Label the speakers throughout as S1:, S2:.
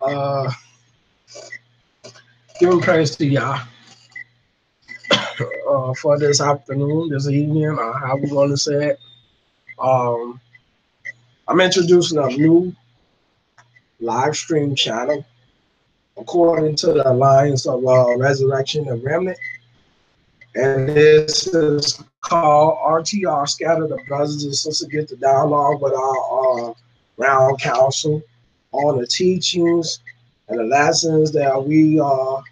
S1: Uh, Giving praise to Yah for this afternoon, this evening, or how we want to say it. Um, I'm introducing a new live stream channel according to the Alliance of Resurrection and Remnant. And this is called RTR Scatter. The brothers and sisters get the dialogue with our round council on the teachings and the lessons that we are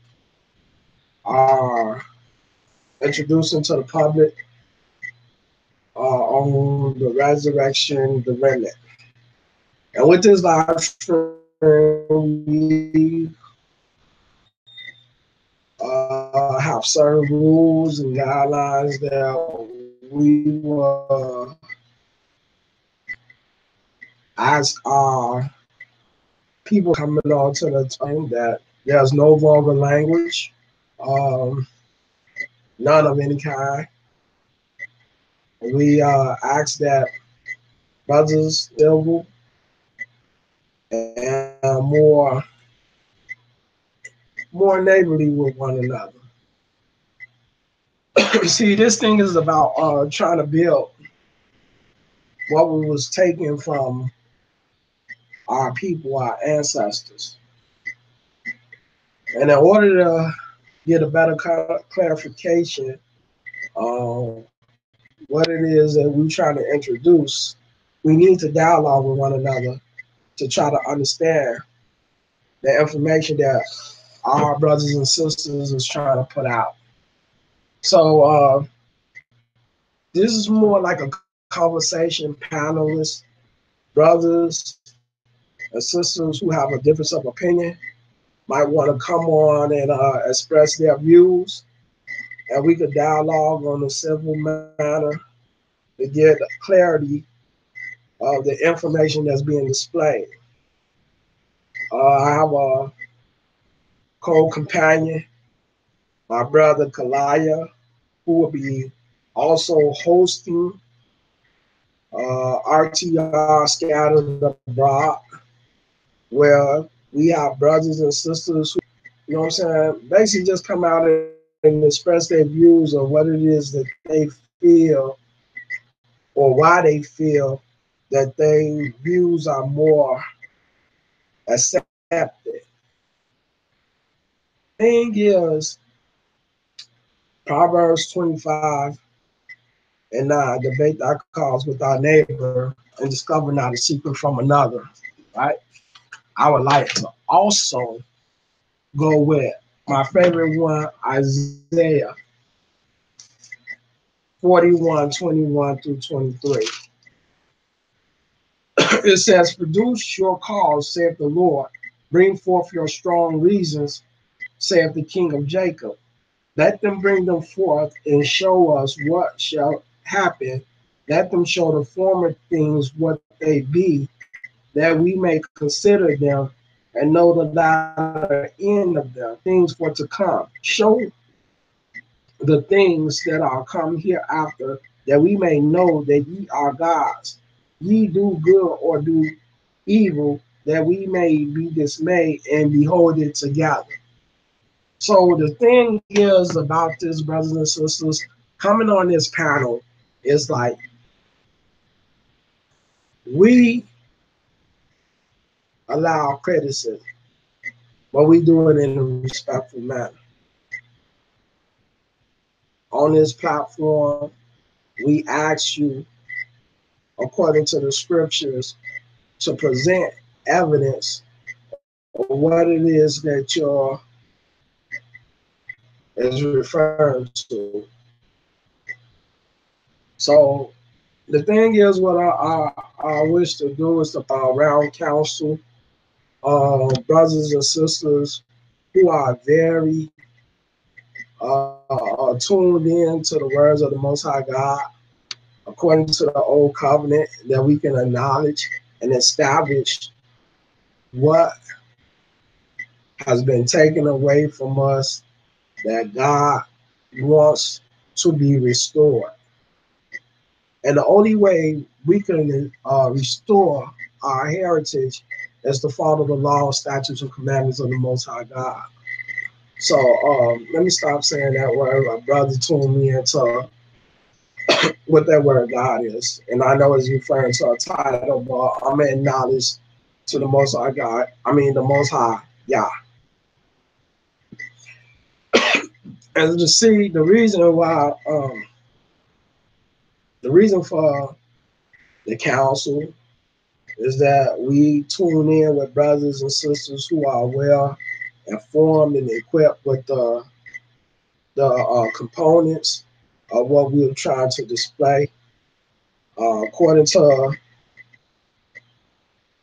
S1: introducing to the public on the resurrection, the remnant. And with this live stream, we have certain rules and guidelines that we will ask our people coming on to the time that there's no vulgar language, um, none of any kind. We ask that brothers civil and more neighborly with one another. See, this thing is about trying to build what was taken from our people, our ancestors. And in order to get a better clarification on what it is that we're trying to introduce, we need to dialogue with one another to try to understand the information that our brothers and sisters is trying to put out. So this is more like a conversation, panelists, brothers and sisters who have a difference of opinion might want to come on and express their views, and we could dialogue on a civil manner to get clarity of the information that's being displayed. I have a co-companion, my brother Kalaya, who will be also hosting RTR Scattered Abroad, where we have brothers and sisters who, you know what I'm saying, basically just come out and express their views of what it is that they feel or why they feel that their views are more accepted. Thing is, Proverbs 25 and 9, debate thy cause with thy neighbor and discover not a secret from another, right? I would like to also go with my favorite one, Isaiah 41:21-23. It says, produce your cause, saith the Lord. Bring forth your strong reasons, saith the King of Jacob. Let them bring them forth and show us what shall happen. Let them show the former things what they be, that we may consider them and know the latter end of them, things for to come. Show the things that are come hereafter, that we may know that ye are gods. Ye do good or do evil, that we may be dismayed and behold it together. So the thing is about this, brothers and sisters, coming on this panel is like we allow criticism, but we do it in a respectful manner. On this platform, we ask you, according to the scriptures, to present evidence of what it is that you're is referring to. So the thing is, what I wish to do is to round counsel brothers and sisters who are very tuned in to the words of the Most High God, according to the Old Covenant, that we can acknowledge and establish what has been taken away from us that God wants to be restored. And the only way we can restore our heritage is to follow the law, statutes, and commandments of the Most High God. So let me stop saying that word. My brother tuned me into what that word God is. And I know it's referring to a title, but I'm in knowledge to the Most High God. I mean, the Most High, yeah. And to see the reason why, the reason for the council is that we tune in with brothers and sisters who are well informed and equipped with the components of what we're trying to display. According to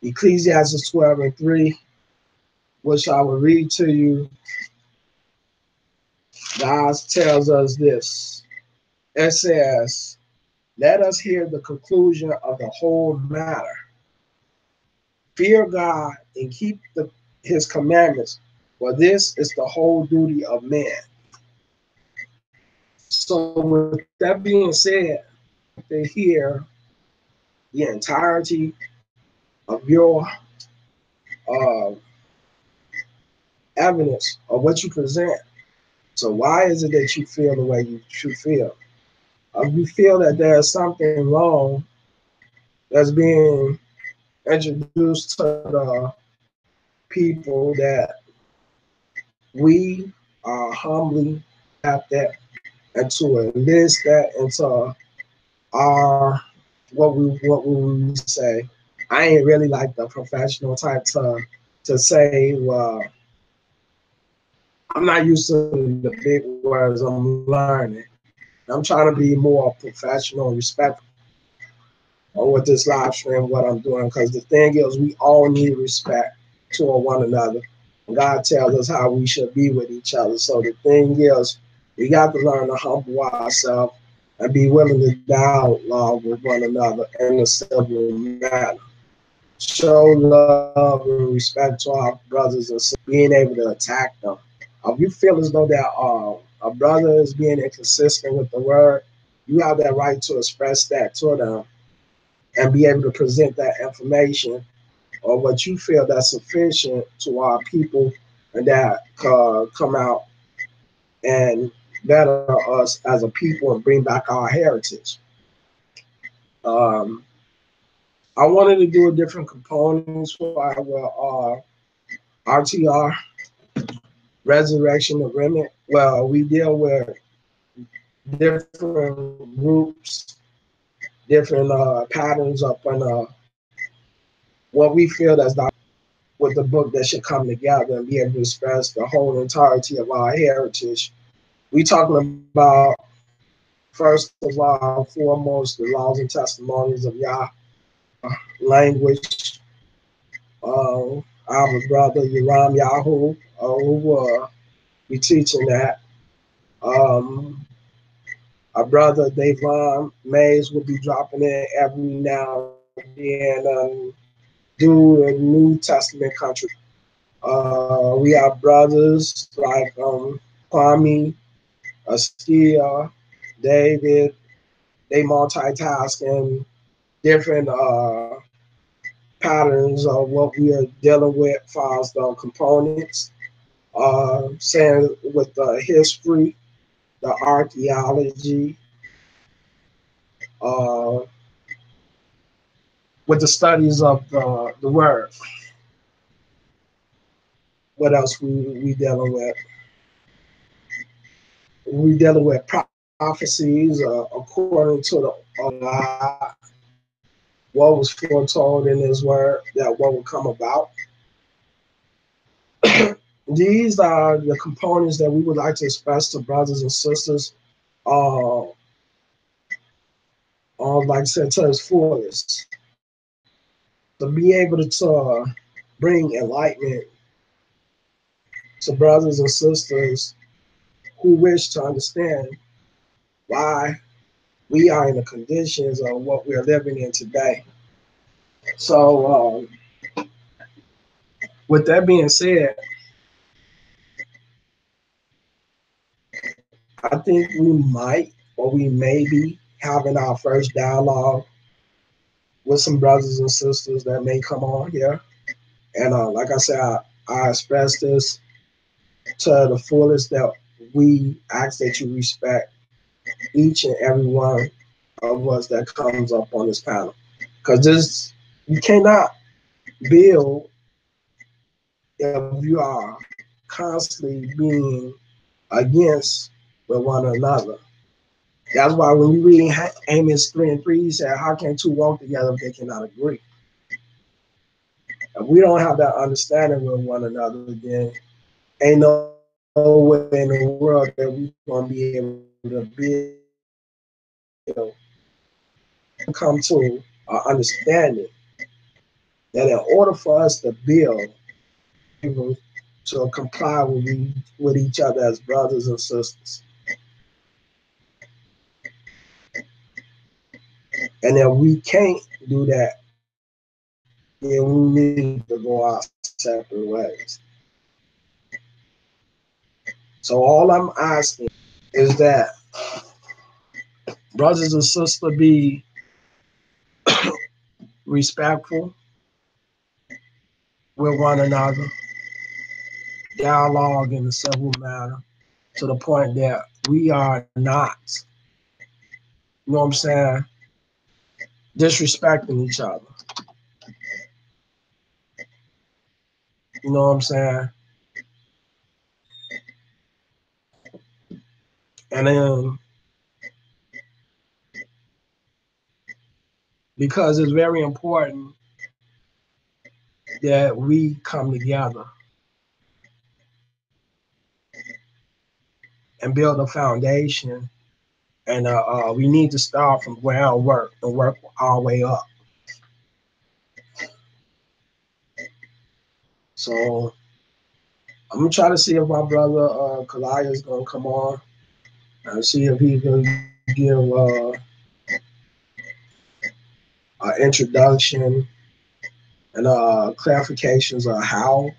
S1: Ecclesiastes 12:3, which I will read to you, God tells us this. It says, let us hear the conclusion of the whole matter. Fear God and keep his commandments, for this is the whole duty of man. So with that being said, to hear the entirety of your uh, evidence of what you present. So why is it that you feel the way you feel? You feel that there's something wrong that's being introduced to the people that we humbly adapt that and to enlist that into our what we say. I ain't really like the professional type to say, well, I'm not used to the big words. I'm learning. I'm trying to be more professional and respectful on what this live stream, what I'm doing, because the thing is, we all need respect toward one another. God tells us how we should be with each other. So the thing is, we got to learn to humble ourselves and be willing to dialogue with one another in a civil manner. Show love and respect to our brothers and sisters, being able to attack them. If you feel as though that a brother is being inconsistent with the word, you have that right to express that to them and be able to present that information or what you feel that's sufficient to our people and that come out and better us as a people and bring back our heritage. Um, I wanted to do a different components for our RTR, Resurrection of Remnant. Well, we deal with different groups, different patterns up on what we feel that's with the book that should come together and be able to express the whole entirety of our heritage. We talking about first of all, foremost, the laws and testimonies of Yah, language. Our brother Yaram Yahoo, who will be teaching that. Um, our brother Davon Mays will be dropping in every now and then, do a New Testament country. We have brothers like Kwame, Askia, David. They multitasking different patterns of what we are dealing with as far as the components. Saying with the history, the archaeology, uh, with the studies of the word. What else we dealing with? We dealing with prophecies according to the God, what was foretold in His word that what would come about. These are the components that we would like to express to brothers and sisters, like I said, to its fullest. To be able to bring enlightenment to brothers and sisters who wish to understand why we are in the conditions of what we're living in today. So, with that being said, I think we might or we may be having our first dialogue with some brothers and sisters that may come on here. And like I said, I express this to the fullest that we ask that you respect each and every one of us that comes up on this panel. Because this, you cannot build if you are constantly being against with one another. That's why when you read Amos 3 and 3, he said, how can two walk together if they cannot agree? If we don't have that understanding with one another, then ain't no way in the world that we're going to be able to build. Come to an understanding that in order for us to build, able to comply with each other as brothers and sisters. And if we can't do that, then we need to go our separate ways. So all I'm asking is that brothers and sisters be respectful with one another, dialogue in a civil manner to the point that we are not, you know what I'm saying, disrespecting each other. You know what I'm saying? And then because it's very important that we come together and build a foundation. And we need to start from groundwork and work our way up. So I'm gonna try to see if my brother Kalaya is gonna come on and see if he can give an introduction and clarifications on how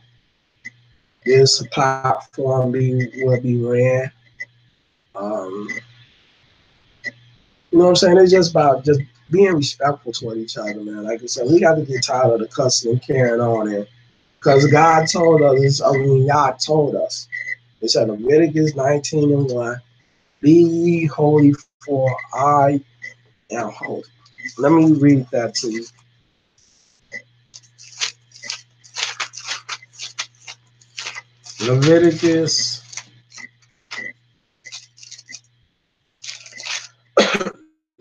S1: this platform will be ran. Um, you know what I'm saying? It's just about just being respectful toward each other, man. Like I said, we got to get tired of the cussing and carrying on, and because God told us, I mean, God told us. It said Leviticus 19 and 1, be ye holy, for I am holy. Let me read that to you. Leviticus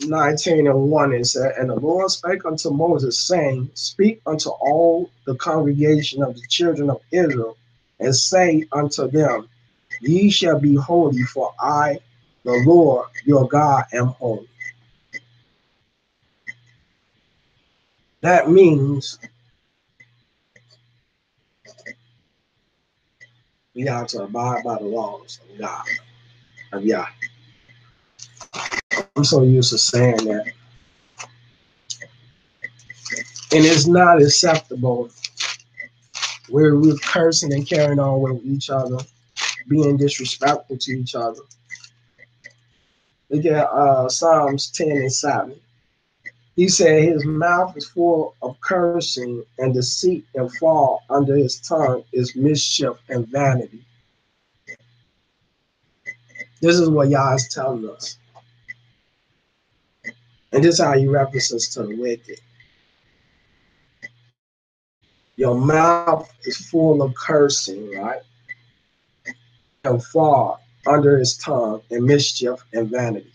S1: 19 and 1, it said, and the Lord spake unto Moses, saying, speak unto all the congregation of the children of Israel, and say unto them, ye shall be holy, for I, the Lord your God, am holy. That means we have to abide by the laws of God. Yeah, I'm so used to saying that. And it's not acceptable where we're cursing and carrying on with each other, being disrespectful to each other. Look at Psalms 10 and 7. He said his mouth is full of cursing and deceit, and fall under his tongue is mischief and vanity. This is what Yah is telling us. And this is how he references to the wicked. Your mouth is full of cursing, right? And fall under his tongue and mischief and vanity.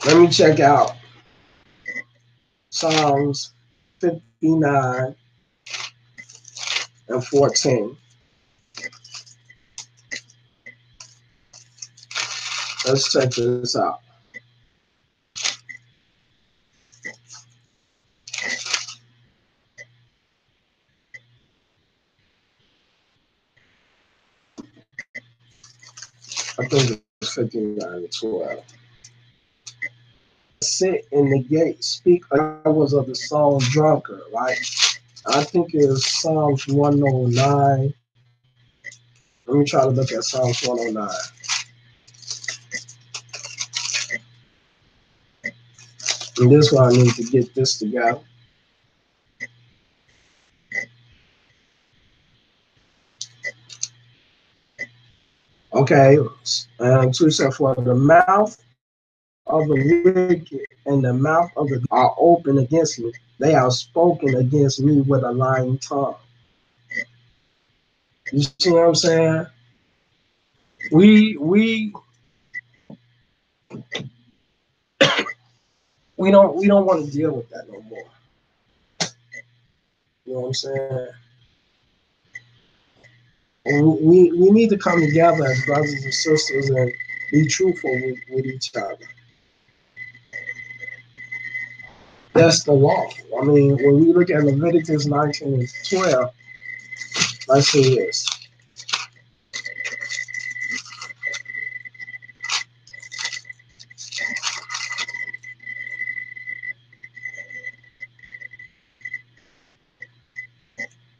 S1: Let me check out Psalms 59 and 14. Let's check this out. I think it's 59 and 12. Sit in the gate, speak hours of the song drunkard, right? I think it's Psalms 109. Let me try to look at Psalms 109. And this one I need to get this together. Okay, and two said, for the mouth of the wicked and the mouth of the are open against me. They have spoken against me with a lying tongue. You see what I'm saying? We we don't want to deal with that no more. You know what I'm saying? We need to come together as brothers and sisters and be truthful with each other. That's the law. I mean, when we look at Leviticus 19 and 12, let's see this.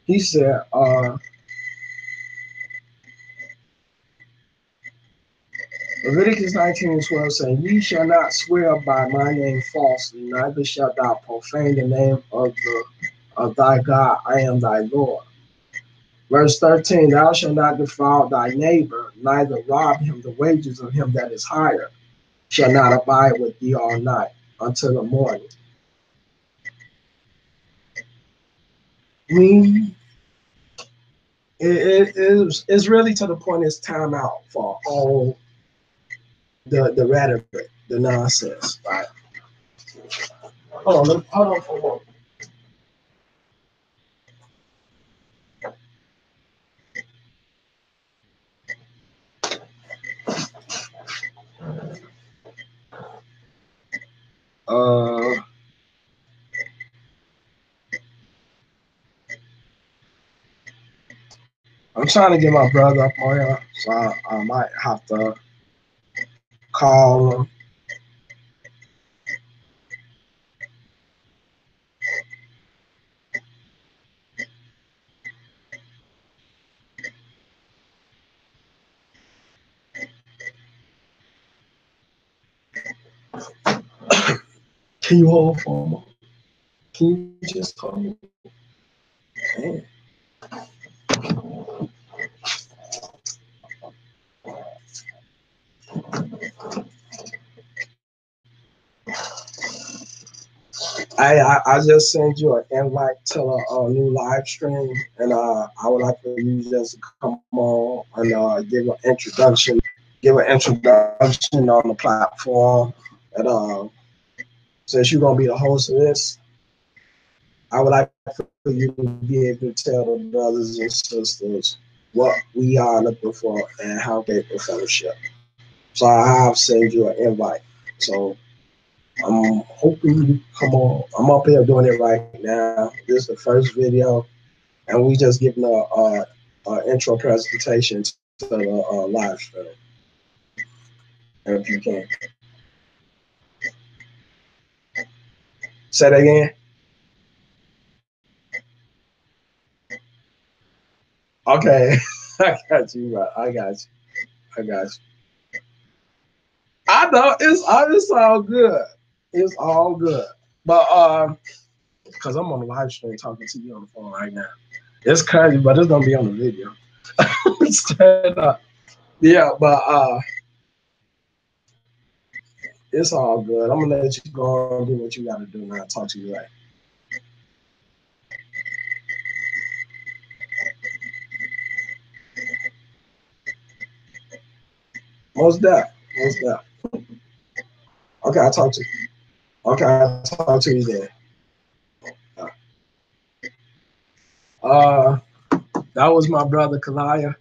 S1: He said, Leviticus 19 and 12 saying, ye shall not swear by my name falsely, neither shalt thou profane the name of thy God. I am thy Lord. Verse 13, thou shalt not defile thy neighbor, neither rob him. The wages of him that is hired shall not abide with thee all night until the morning. We, it's really to the point it's time out for all the rhetoric, the nonsense. Right? Hold on for a moment. Uh, I'm trying to get my brother up on here, so I might have to call him. Can you hold for a moment? Can you just call me? Man. I just sent you an invite to a new live stream, and I would like for you just to come on and give an introduction on the platform. And since you're gonna be the host of this, I would like for you to be able to tell the brothers and sisters what we are looking for and how they can fellowship. So I have sent you an invite. So I'm hoping you come on. I'm up here doing it right now. This is the first video, and we just giving a intro presentation to the live stream. If you can say that again. Okay, I got you. Right. I got you. I got you. I know it's all good. It's all good. But because I'm on the live stream talking to you on the phone right now. It's crazy, but it's gonna be on the video. Straight up. Yeah, but it's all good. I'm gonna let you go and do what you gotta do now. Talk to you later. Most deaf. Most deaf. Okay, I'll talk to you. Okay, I'll talk to you then. Uh that was my brother Kalaya.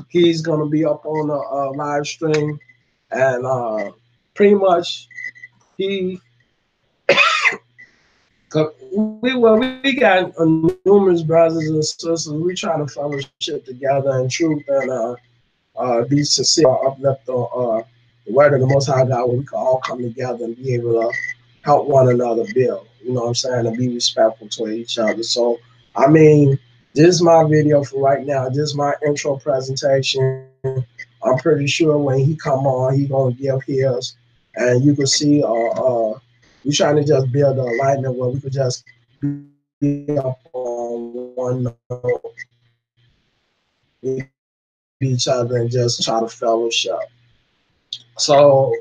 S1: He's gonna be up on the live stream, and pretty much he we got numerous brothers and sisters. We trying to fellowship together in truth and be sincere, uplift the word of the Most High God, where we can all come together and be able to help one another build. You know what I'm saying? And be respectful to each other. So, I mean, this is my video for right now. This is my intro presentation. I'm pretty sure when he come on, he gonna give his, and you can see. We trying to just build an alignment where we could just be up on one note. We each other and just try to fellowship. So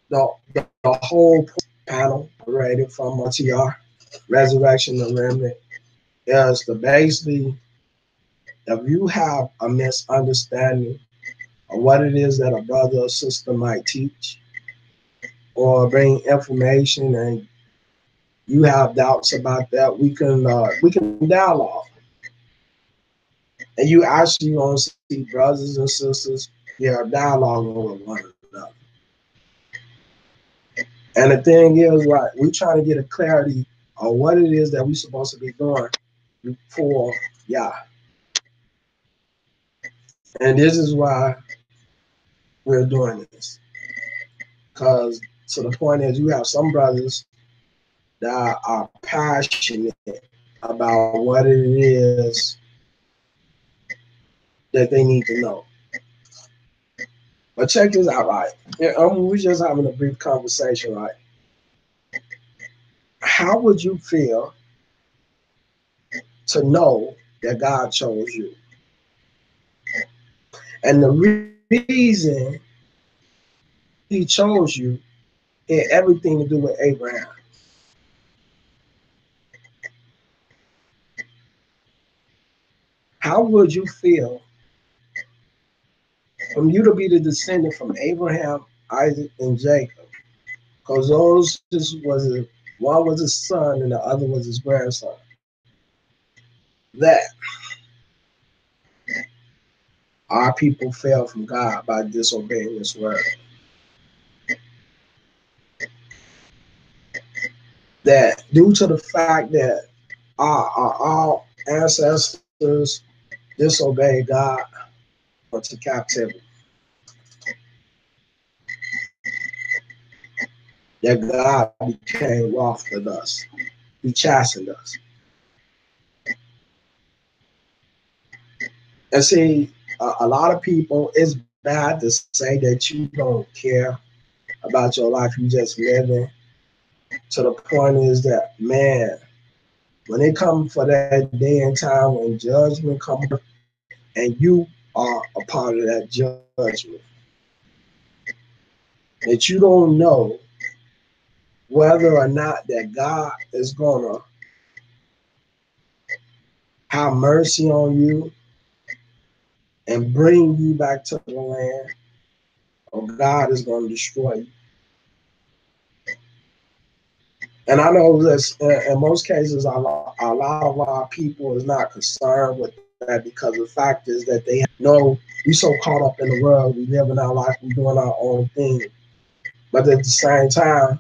S1: the whole panel rated from TR, Resurrection and Remnant, is to basically, if you have a misunderstanding of what it is that a brother or sister might teach or bring information and you have doubts about that, we can dialogue. And you actually gonna see brothers and sisters, yeah, dialoguing with one another. And the thing is, right, we trying to get a clarity on what it is that we supposed to be doing for yeah. And this is why we're doing this. Because to the point is you have some brothers that are passionate about what it is that they need to know. But check this out, right? Yeah, we're just having a brief conversation, right? How would you feel to know that God chose you? And the reason he chose you had everything to do with Abraham. How would you feel from you to be the descendant from Abraham, Isaac, and Jacob? Because those just was one was his son and the other was his grandson. That our people fell from God by disobeying his word. That due to the fact that our ancestors disobeyed God to captivity, that God became wroth with us. He chastened us. And see, a lot of people, it's bad to say that you don't care about your life, you just living. To the point is that, man, when it comes for that day and time when judgment comes and you are a part of that judgment, that you don't know whether or not that God is gonna have mercy on you and bring you back to the land, or God is gonna destroy you. And I know that in most cases, a lot of our people is not concerned with that because the fact is that they know we so caught up in the world, we living our life, we doing our own thing. But at the same time,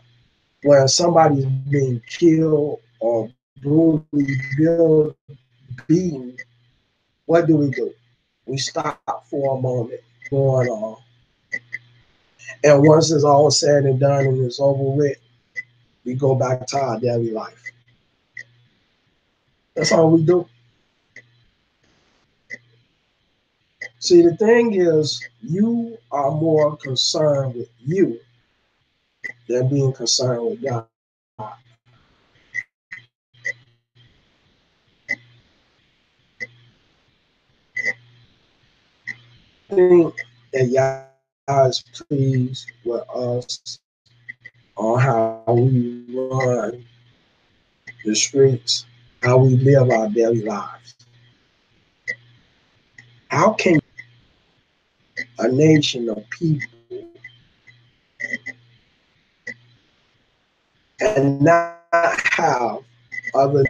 S1: when somebody's being killed or brutally beaten, what do? We stop for a moment going on. And once it's all said and done and it's over with, we go back to our daily life. That's all we do. See, the thing is, you are more concerned with you than being concerned with God. I think that Yah is pleased with us on how we run the streets, how we live our daily lives. How can a nation of people and not have other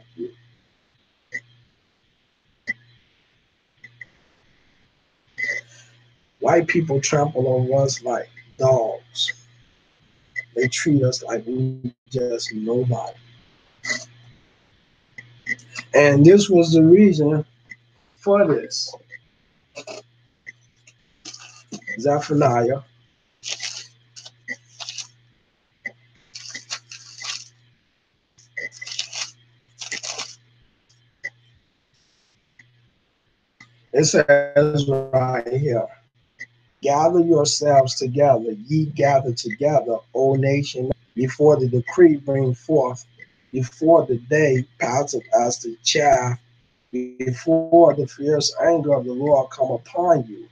S1: white people trample on us like dogs? They treat us like we just nobody. And this was the reason for this. Zephaniah, it says right here, gather yourselves together, ye gather together, O nation, before the decree bring forth, before the day passeth as the chaff, before the fierce anger of the Lord come upon you.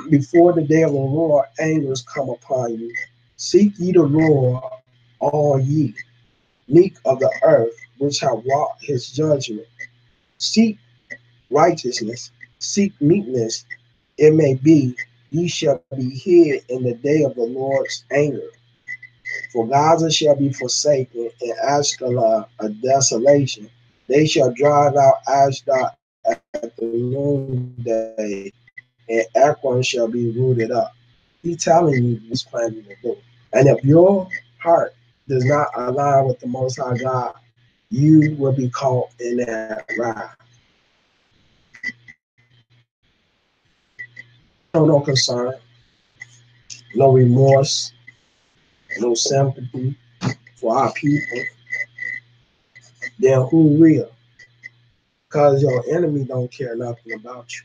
S1: Before the day of the Lord angers come upon you. Seek ye the Lord, all ye meek of the earth, which have wrought his judgment. Seek righteousness, seek meekness, it may be ye shall be hid in the day of the Lord's anger. For Gaza shall be forsaken, and Ashkelon a desolation. They shall drive out Ashdod at the noonday, and Ekron shall be rooted up. He telling you what he's planning to do. And if your heart does not align with the Most High God, you will be caught in that wrath. Show no concern, no remorse, no sympathy for our people, then who will? Because your enemy don't care nothing about you.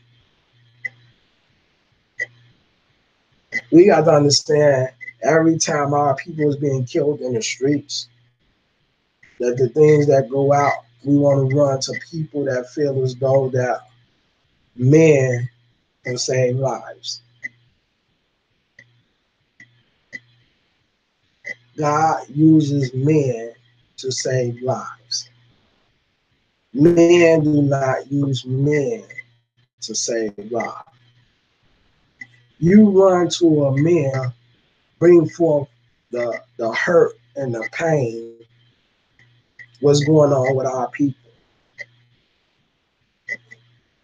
S1: We got to understand every time our people is being killed in the streets, that the things that go out, we want to run to people that feel as though that men can save lives. God uses men to save lives. Men do not use men to save lives. You run to a man, bring forth the hurt and the pain, what's going on with our people.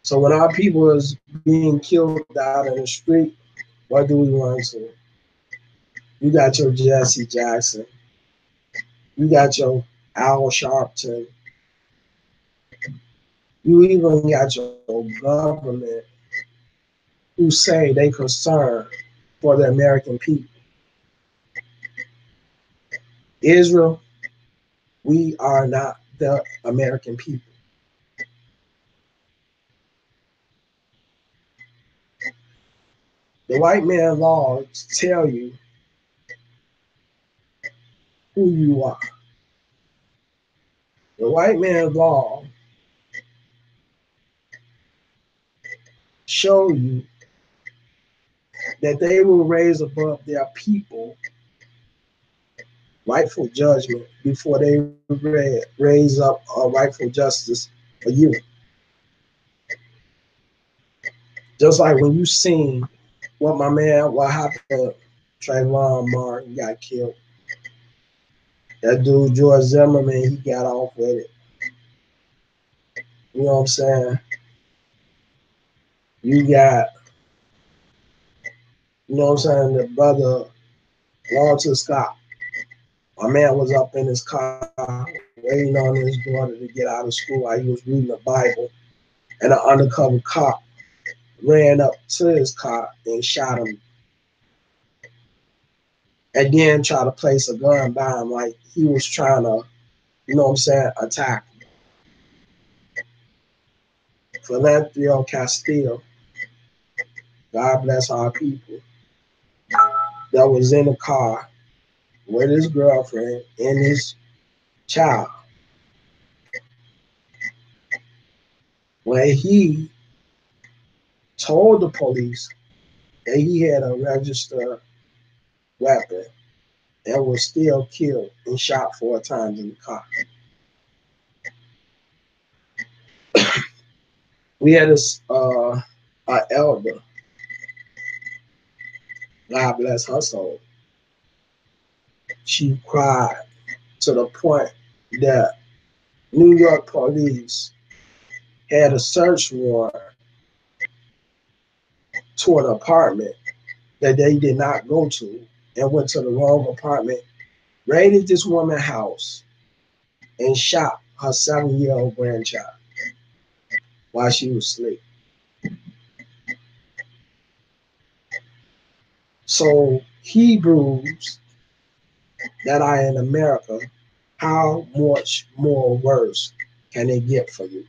S1: So when our people is being killed out in the street, what do we run to? You got your Jesse Jackson, you got your Al Sharpton, you even got your government who say they concerned for the American people. Israel, we are not the American people. The white man laws tell you who you are. The white man's law show you that they will raise above their people rightful judgment before they raise up a rightful justice for you. Just like when you seen what happened, Trayvon Martin got killed. That dude George Zimmerman, he got off with it. You know what I'm saying? You got, you know what I'm saying, the brother Walter Scott. My man was up in his car waiting on his daughter to get out of school while he was reading the Bible. And an undercover cop ran up to his car and shot him. And then tried to place a gun by him like he was trying to, you know what I'm saying, attack him. Philanthropio Castillo, God bless our people, that was in the car with his girlfriend and his child. When he told the police that he had a registered weapon and was still killed and shot 4 times in the car. We had a elder, God bless her soul. She cried to the point that New York police had a search warrant to an apartment that they did not go to and went to the wrong apartment, raided this woman's house, and shot her 7-year-old grandchild while she was asleep. So, Hebrews that are in America, how much more worse can it get for you?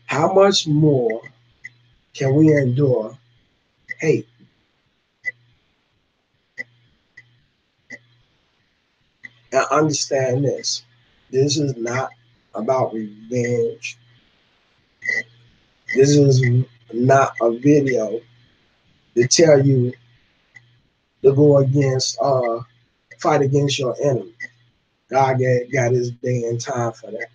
S1: How much more can we endure hate? And understand this. This is not about revenge. This is not a video to tell you to go against, fight against your enemy. God got his day and time for that.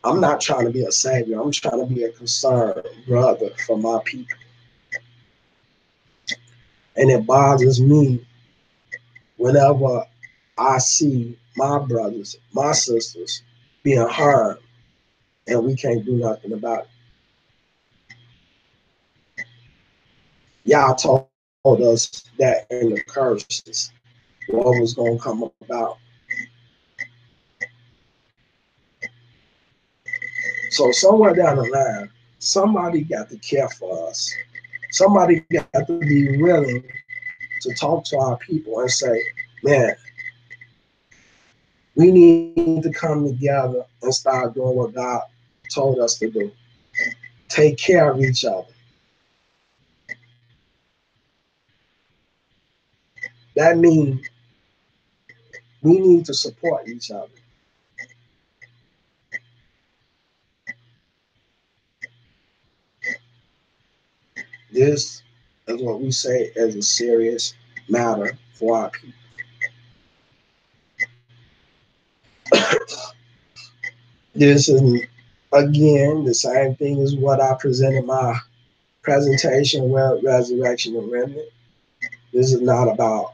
S1: I'm not trying to be a savior. I'm trying to be a concerned brother for my people. And it bothers me whenever I see my brothers, my sisters being harmed, and we can't do nothing about it. Y'all told us that in the curses, what was going to come about. So somewhere down the line, somebody got to care for us. Somebody got to be willing to talk to our people and say, man, we need to come together and start doing what God told us to do. Take care of each other. That means we need to support each other. This is what we say is a serious matter for our people. This is, again, the same thing as what I presented my presentation with Resurrection and Remnant. This is not about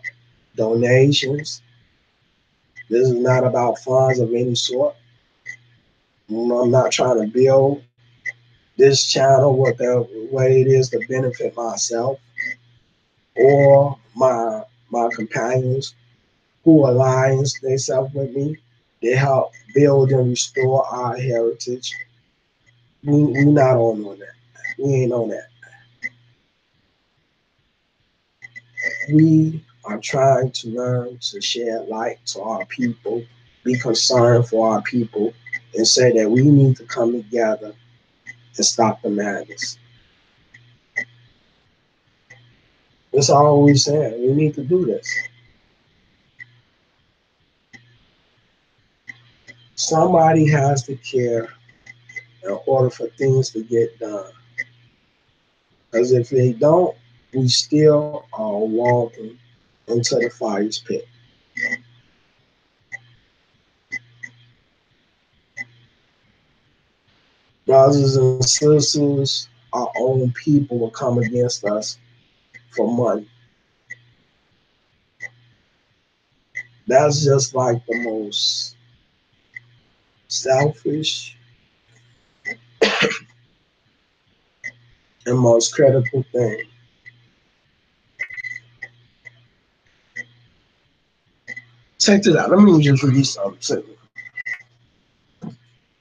S1: donations. This is not about funds of any sort. I'm not trying to build this channel with the way it is to benefit myself or my companions who aligns themselves with me. They help build and restore our heritage. We not on that. We ain't on that. We are trying to learn to shed light to our people, be concerned for our people, and say that we need to come together and stop the madness. That's all we're saying. We need to do this. Somebody has to care in order for things to get done. Because if they don't, we still are walking into the fire's pit. Brothers and sisters, our own people will come against us for money. That's just like the most selfish and most critical thing. Check this out. Let me just read something to you.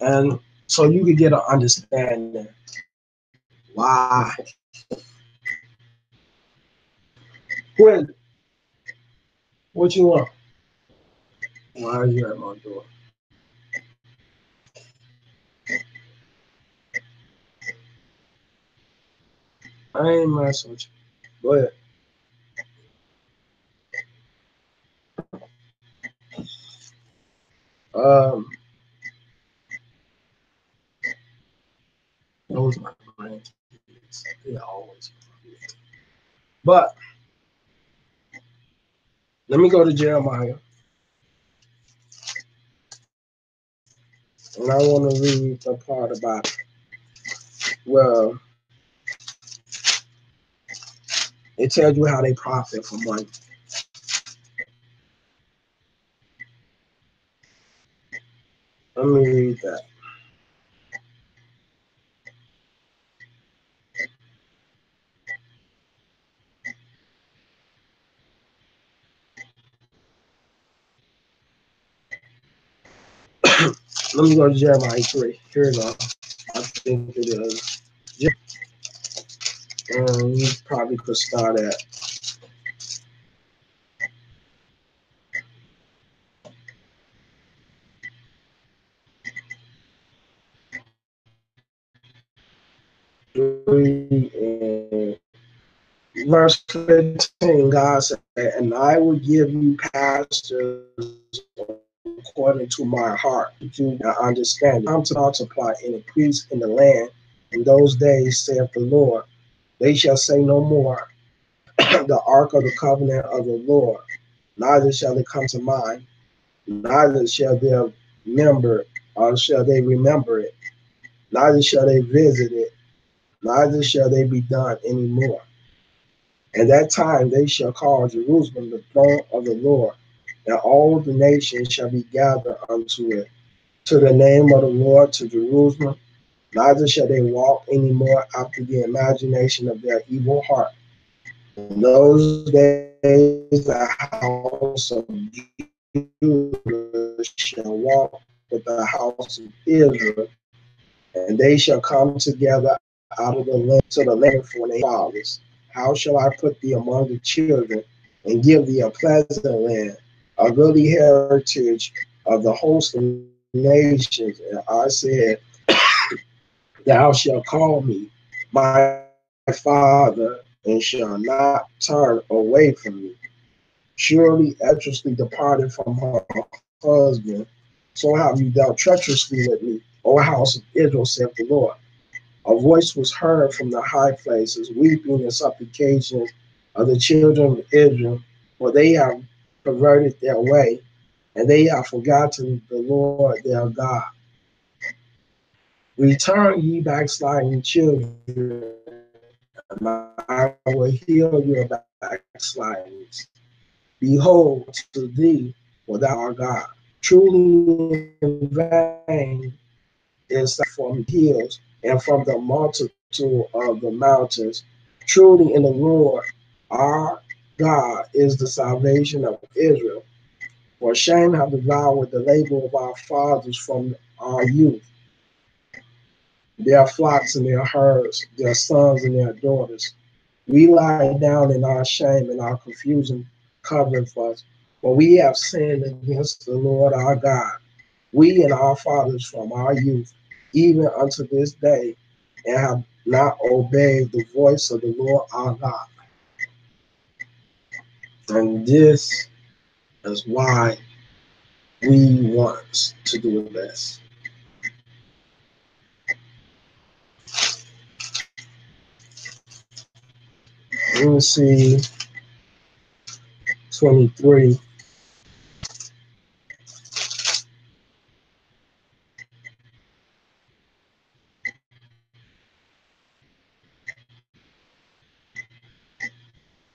S1: And so you can get an understanding why. When, what you want? Why are you at my door? I ain't messing with you. Go ahead. Um, those my grandkids. They always. But let me go to Jeremiah, and I want to read the part about, well, it tells you how they profit from money. Let me read that. Let me go to Jeremiah 3. Here we go. I think it is. You probably could start at verse 15. God said, and I will give you pastors according to my heart, to and understanding. Come to multiply and increase in the land. In those days, saith the Lord, they shall say no more, the ark of the covenant of the Lord, neither shall it come to mind, neither shall they remember, or shall they remember it, neither shall they visit it, neither shall they be done any more. At that time they shall call Jerusalem the throne of the Lord, and all the nations shall be gathered unto it. To the name of the Lord, to Jerusalem, neither shall they walk any more after the imagination of their evil heart. In those days the house of Judah shall walk with the house of Israel, and they shall come together out of the land to the land for their fathers. How shall I put thee among the children and give thee a pleasant land, a goodly heritage of the host of nations? And I said, Thou shalt call me my father, and shall not turn away from me. Surely Etrusly departed from her husband, so have you dealt treacherously with me, O house of Israel, saith the Lord. A voice was heard from the high places, weeping and supplications of the children of Israel, for they have perverted their way, and they have forgotten the Lord their God. Return, ye backsliding children, and I will heal your backslidings. Behold, to thee will thou cry, O God. Truly in vain is sacrifice from the hills and from the multitude of the mountains. Truly in the Lord our God is the salvation of Israel. For shame have devoured the labor of our fathers from our youth, their flocks and their herds, their sons and their daughters. We lie down in our shame and our confusion covering for us. For we have sinned against the Lord our God, we and our fathers from our youth, even unto this day, and have not obeyed the voice of the Lord our God. And this is why we want to do this. Let me see 23.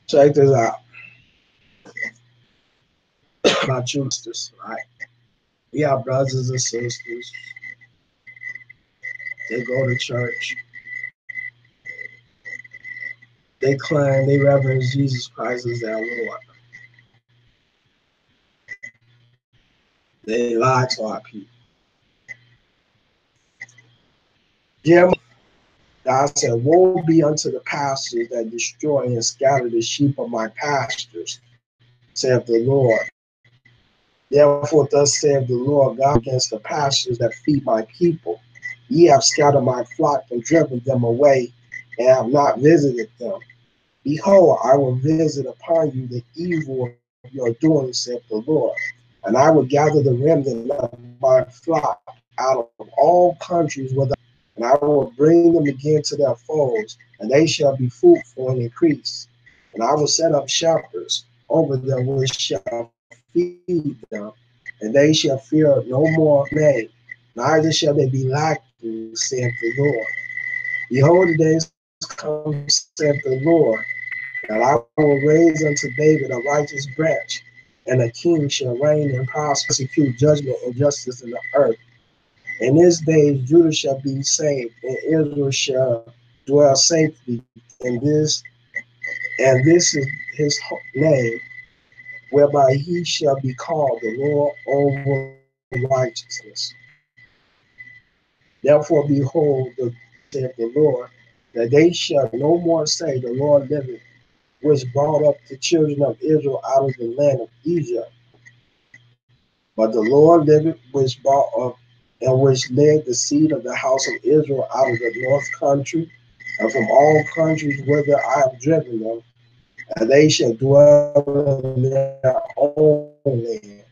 S1: Check this out about you, sisters, right? We have brothers and sisters. They go to church. They claim they reverence Jesus Christ as their Lord. They lie to our people. Jeremiah, God said, woe be unto the pastors that destroy and scatter the sheep of my pastures, saith the Lord. Therefore, thus saith the Lord God against the pastors that feed my people. Ye have scattered my flock and driven them away, and have not visited them. Behold, I will visit upon you the evil of your doing, saith the Lord. And I will gather the remnant of my flock out of all countries where thou art, and I will bring them again to their folds, and they shall be fruitful and increase. And I will set up shepherds over them which shall feed them, and they shall fear no more may, neither shall they be lacking, saith the Lord. Behold, the days come, saith the Lord, that I will raise unto David a righteous branch, and a king shall reign and prosper, persecute judgment and justice in the earth. In his days Judah shall be saved, and Israel shall dwell safely. And this is his name, whereby he shall be called the Lord over righteousness. Therefore, behold, saith the Lord, that they shall no more say, the Lord liveth, which brought up the children of Israel out of the land of Egypt. But the Lord liveth, which brought up and which led the seed of the house of Israel out of the north country, and from all countries whither I have driven them, and they shall dwell in their own land.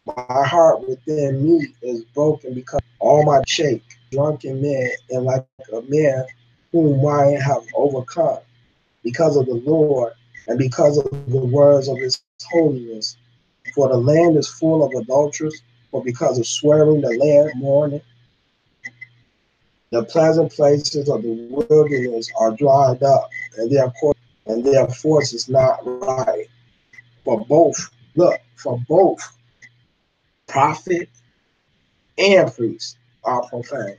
S1: My heart within me is broken because all my shake, drunken men, and like a man whom I have overcome because of the Lord and because of the words of his holiness. For the land is full of adulterers, for because of swearing the land mourning. The pleasant places of the wilderness are dried up, and their force is not right. For both, look, for both prophet and priest are profane.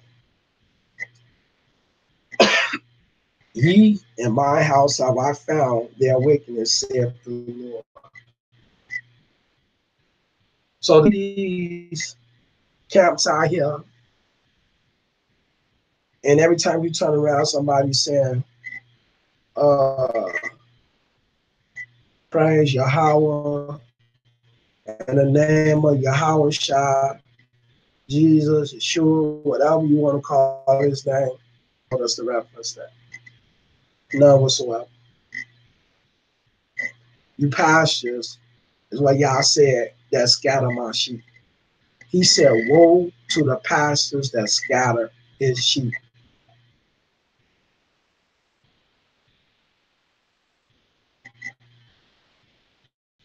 S1: Ye in my house have I found their wickedness, saith the Lord. So these camps out here, and every time you turn around, somebody's saying, uh, praise Yahweh in the name of Yahweh Shai, Jesus, Yeshua, whatever you want to call his name. That's the reference that. None whatsoever. You pastors is what Yah said that scatter my sheep. He said, woe to the pastors that scatter his sheep.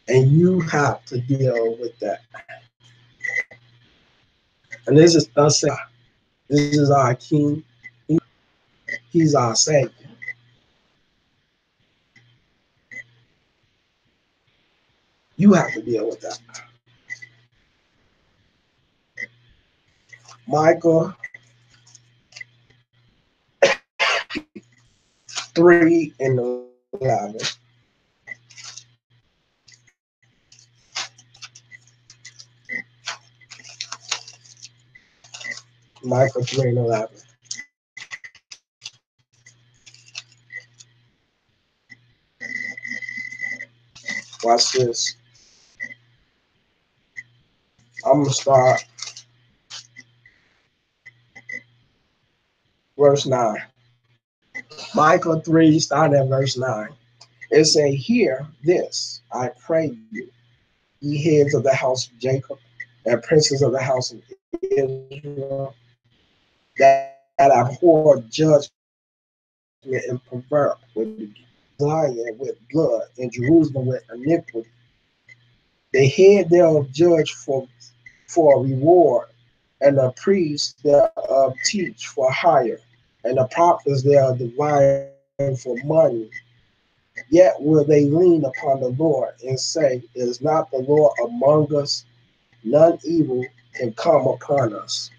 S1: And you have to deal with that. And this is us. This is our King. He's our Savior. You have to deal with that. Micah 3:11. Micah 3:11. Watch this. I'm going to start verse 9. Micah 3, starting at verse 9. It say, hear this, I pray you, ye heads of the house of Jacob, and princes of the house of Israel, that abhor judgment and pervert with Zion with blood, and Jerusalem with iniquity. The head thereof judge for a reward, and the priests thereof teach for hire, and the prophets thereof divine for money. Yet will they lean upon the Lord and say, is not the Lord among us? None evil can come upon us.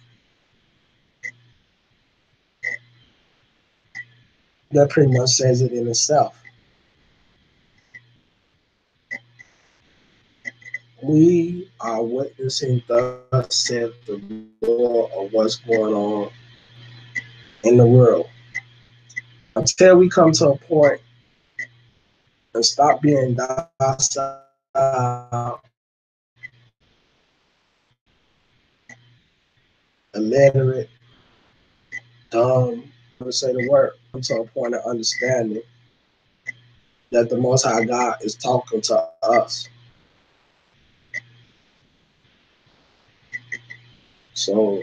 S1: That pretty much says it in itself. We are witnessing, thus saith the Lord, of what's going on in the world. Until we come to a point and stop being docile, illiterate, dumb, to say the word, come to a point of understanding that the Most High God is talking to us. So,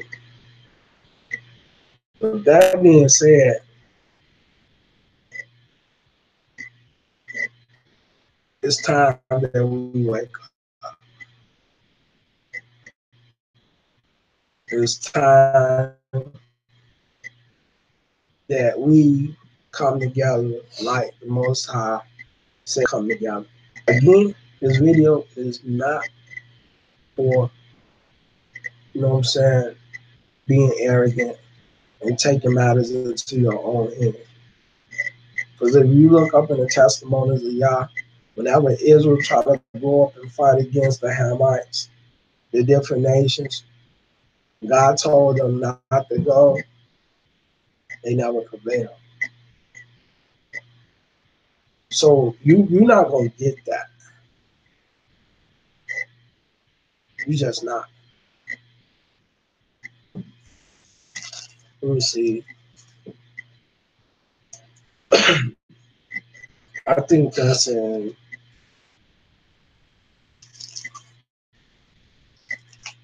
S1: with that being said, it's time that we wake up. It's time that we come together like the Most High said come together. Again, this video is not for, you know what I'm saying, being arrogant and taking matters into your own hands. Because if you look up in the testimonies of Yah, whenever Israel tried to go up and fight against the Hamites, the different nations, God told them not to go. They never prevailed. So you're not gonna get that. You just not. Let me see. I think that's in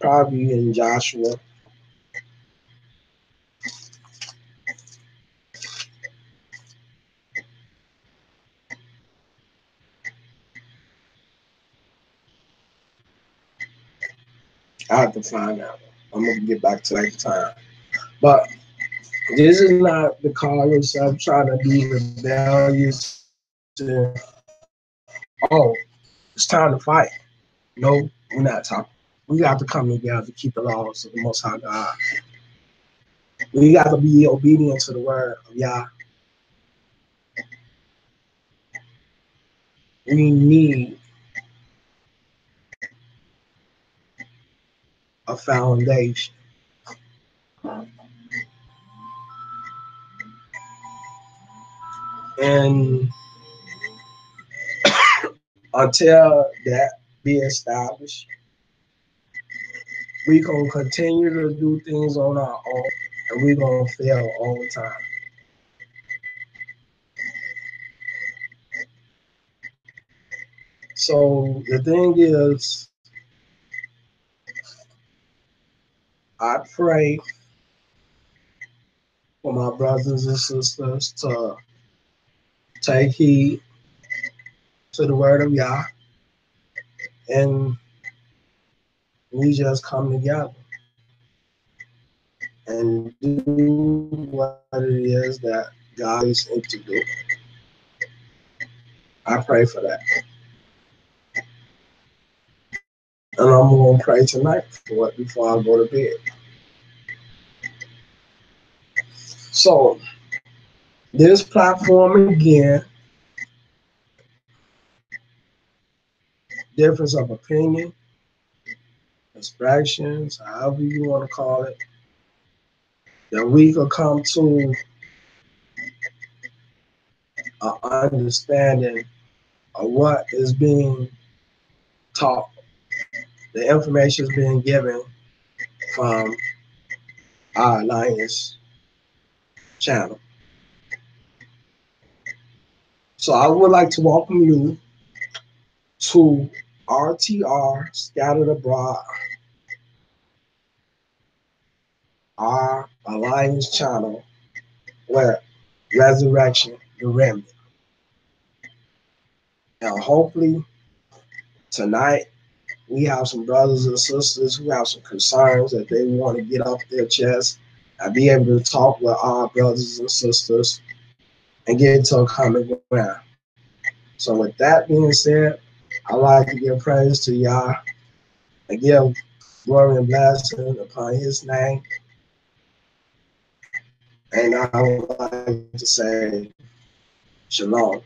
S1: probably in Joshua. I have to find out. I'm gonna get back to that time. But this is not the call yourself trying to be rebellious and oh, it's time to fight. No, we're not talking. We got to come together to keep the laws of the Most High God. We got to be obedient to the word of Yah. We need a foundation. And until that be established, we gonna continue to do things on our own, and we gonna fail all the time. So the thing is, I pray for my brothers and sisters to take heed to the word of Yah, and we just come together and do what it is that God is in to do. I pray for that. And I'm going to pray tonight for it before I go to bed. So, this platform again, difference of opinion, expressions, however you want to call it, that we could come to an understanding of what is being taught. The information is being given from our Alliance channel. So I would like to welcome you to RTR Scattered Abroad, our Alliance channel, where Resurrection, the Remnant. Now, hopefully, tonight we have some brothers and sisters who have some concerns that they want to get off their chest and be able to talk with our brothers and sisters and get to a common ground. So, with that being said, I'd like to give praise to Yah and give glory and blessing upon His name. And I would like to say, Shalom.